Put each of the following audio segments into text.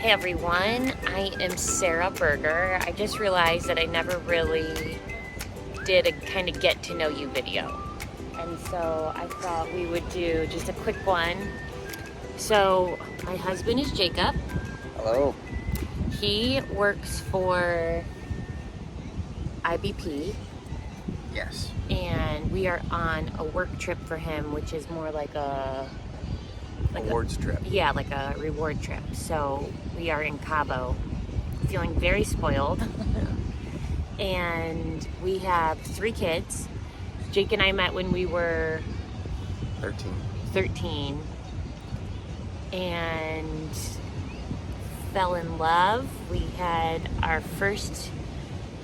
Hey everyone, I am Sarah Berger. I just realized that I never really did a kind of get to know you video. And so I thought we would do just a quick one. So my husband is Jacob. Hello. He works for IBP. Yes. And we are on a work trip for him, which is more like a Awards trip. Yeah, like a reward trip. So we are in Cabo, feeling very spoiled. And we have 3 kids. Jake and I met when we were 13 and fell in love. We had our first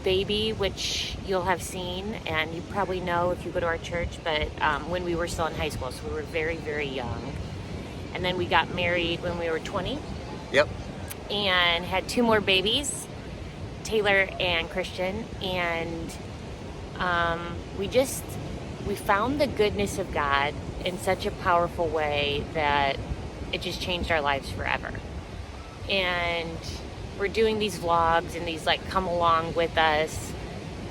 baby, which you'll have seen, and you probably know if you go to our church, but when we were still in high school, so we were very, very young. And then we got married when we were 20. Yep. And had 2 more babies, Taylor and Christian. And we found the goodness of God in such a powerful way that it just changed our lives forever. And we're doing these vlogs and these like come along with us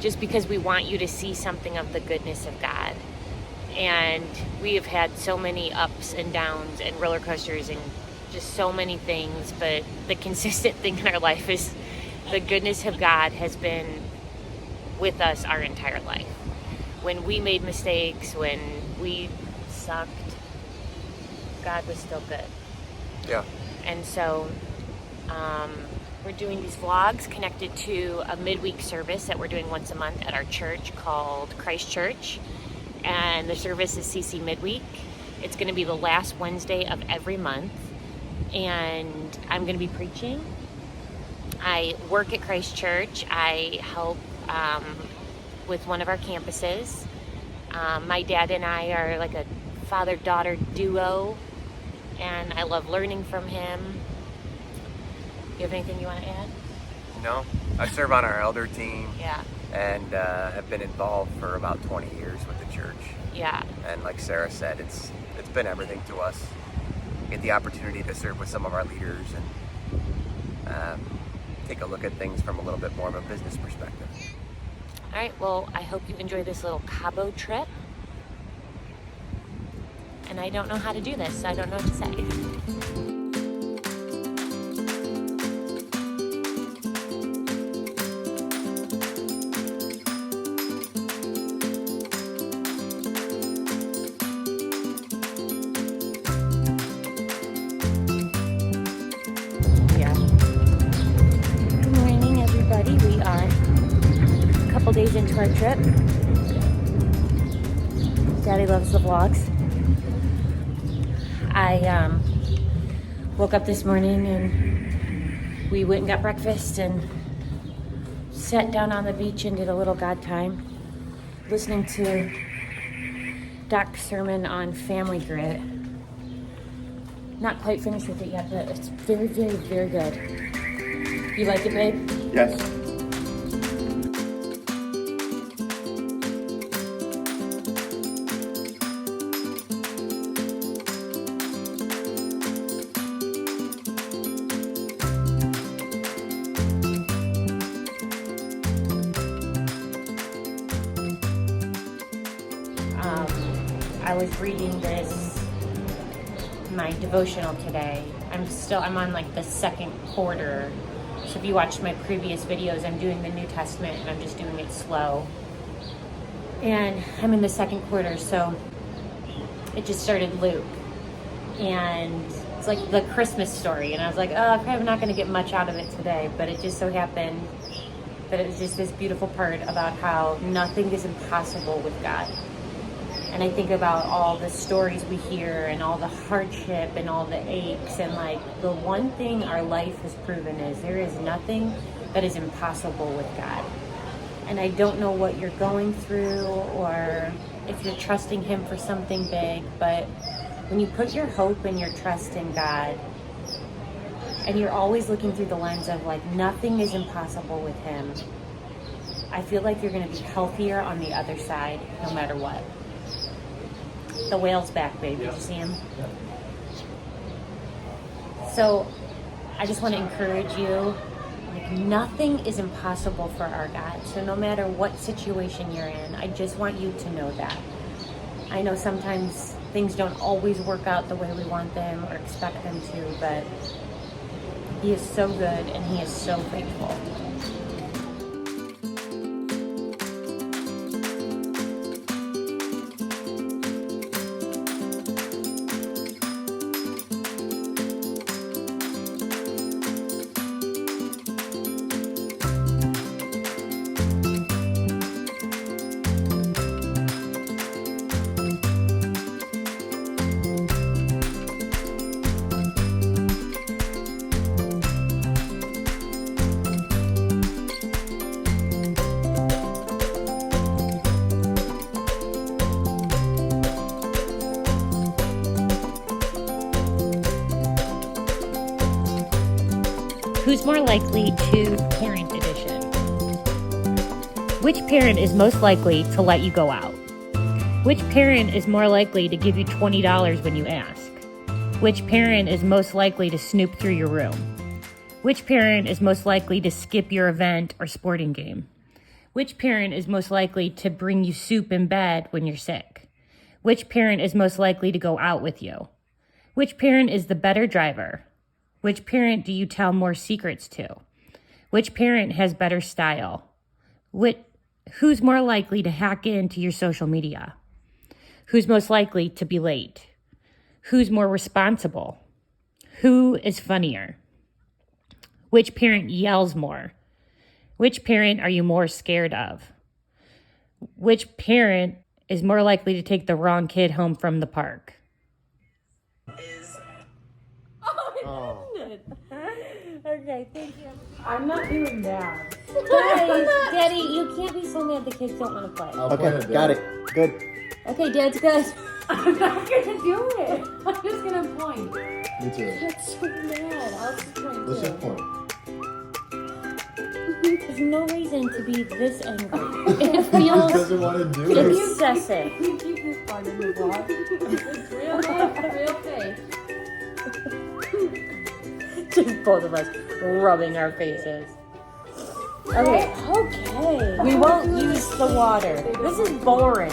just because we want you to see something of the goodness of God. And we have had so many ups and downs and roller coasters and just so many things, but the consistent thing in our life is the goodness of God has been with us our entire life. When we made mistakes, when we sucked, God was still good. Yeah. And so we're doing these vlogs connected to a midweek service that we're doing once a month at our church called Christ Church. And the service is CC Midweek. It's going to be the last Wednesday of every month. And I'm going to be preaching. I work at Christ Church. I help with one of our campuses. My dad and I are like a father-daughter duo. And I love learning from him. You have anything you want to add? No. I serve on our elder team. Yeah. And have been involved for about 20 years with the church. Yeah. And like Sarah said, it's been everything to us. Get the opportunity to serve with some of our leaders and take a look at things from a little bit more of a business perspective. All right, well, I hope you enjoy this little Cabo trip. And I don't know how to do this, so I don't know what to say. We are a couple days into our trip. Daddy loves the vlogs. I woke up this morning and we went and got breakfast and sat down on the beach and did a little God time, listening to Doc's sermon on family grit. Not quite finished with it yet, but it's very, very, very good. You like it, babe? Yes. I was reading my devotional today. I'm on like the second quarter. So if you watched my previous videos, I'm doing the New Testament and I'm just doing it slow. And I'm in the second quarter, so it just started Luke. And it's like the Christmas story. And I was like, I'm probably not going to get much out of it today. But it just so happened that it was just this beautiful part about how nothing is impossible with God. And I think about all the stories we hear and all the hardship and all the aches. And like the one thing our life has proven is there is nothing that is impossible with God. And I don't know what you're going through or if you're trusting Him for something big, but when you put your hope and your trust in God and you're always looking through the lens of like nothing is impossible with Him, I feel like you're going to be healthier on the other side no matter what. The whale's back, babe. Did you see him? So I just want to encourage you. Like, nothing is impossible for our God. So no matter what situation you're in, I just want you to know that. I know sometimes things don't always work out the way we want them or expect them to, but He is so good and He is so faithful. Who's more likely to parent edition? Which parent is most likely to let you go out? Which parent is more likely to give you $20 when you ask? Which parent is most likely to snoop through your room? Which parent is most likely to skip your event or sporting game? Which parent is most likely to bring you soup in bed when you're sick? Which parent is most likely to go out with you? Which parent is the better driver? Which parent do you tell more secrets to? Which parent has better style? Who's more likely to hack into your social media? Who's most likely to be late? Who's more responsible? Who is funnier? Which parent yells more? Which parent are you more scared of? Which parent is more likely to take the wrong kid home from the park? Okay, thank you. I'm not doing that. Guys, Daddy, you can't be so mad the kids don't want to play. Okay, got it. Good. Okay, Dad's good. I'm not gonna do it. I'm just gonna point. Me too. That's so mad. I'll just point Let's too. just point. There's no reason to be this angry. It He feels doesn't want to do it. excessive. You keep this part in the vlog. It's real life, real face. Just both of us rubbing our faces. Okay. We won't use the water. This is boring.